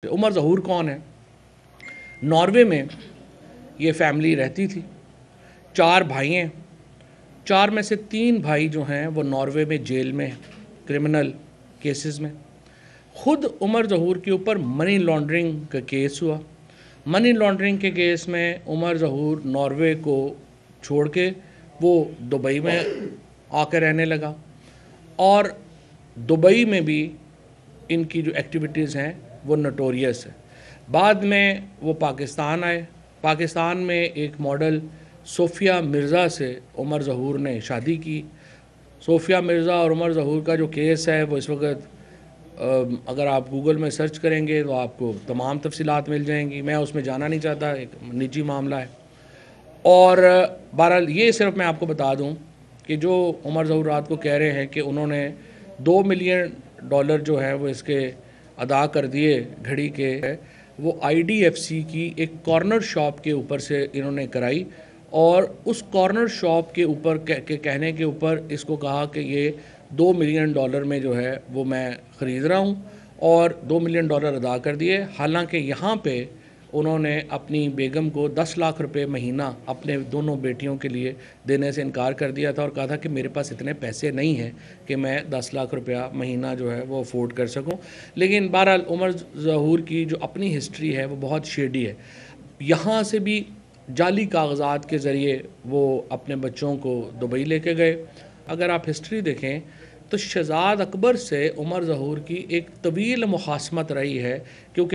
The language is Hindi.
उमर ज़हूर कौन है? नॉर्वे में ये फैमिली रहती थी। 4 भाई हैं। 4 में से 3 भाई जो हैं वो नॉर्वे में जेल में हैं, क्रिमिनल केसेस में। ख़ुद उमर ज़हूर के ऊपर मनी लॉन्ड्रिंग का केस हुआ। मनी लॉन्ड्रिंग के केस में उमर ज़हूर नॉर्वे को छोड़ के वो दुबई में आकर रहने लगा और दुबई में भी इनकी जो एक्टिविटीज़ हैं वो नोटोरियस है। बाद में वो पाकिस्तान आए। पाकिस्तान में एक मॉडल सोफ़िया मिर्ज़ा से उमर ज़हूर ने शादी की। सोफ़िया मिर्ज़ा और उमर ज़हूर का जो केस है वो इस वक्त अगर आप गूगल में सर्च करेंगे तो आपको तमाम तफसीलात मिल जाएंगी। मैं उसमें जाना नहीं चाहता, एक निजी मामला है। और बहरहाल ये सिर्फ मैं आपको बता दूं कि जो उमर ज़हूर रात को कह रहे हैं कि उन्होंने $2 मिलियन जो है वो इसके अदा कर दिए घड़ी के, वो IDFC की एक कॉर्नर शॉप के ऊपर से इन्होंने कराई और उस कॉर्नर शॉप के ऊपर कहने के ऊपर इसको कहा कि ये $2 मिलियन में जो है वो मैं ख़रीद रहा हूँ और $2 मिलियन अदा कर दिए। हालांकि यहाँ पे उन्होंने अपनी बेगम को 10 लाख रुपए महीना अपने दोनों बेटियों के लिए देने से इनकार कर दिया था और कहा था कि मेरे पास इतने पैसे नहीं हैं कि मैं 10 लाख रुपया महीना जो है वो अफोर्ड कर सकूं। लेकिन बहरहाल उमर ज़हूर की जो अपनी हिस्ट्री है वो बहुत शेडी है। यहाँ से भी जाली कागज़ात के ज़रिए वो अपने बच्चों को दुबई लेके गए। अगर आप हिस्ट्री देखें तो शहज़ाद अकबर से उमर ज़हूर की एक तवील मुखासमत रही है, क्योंकि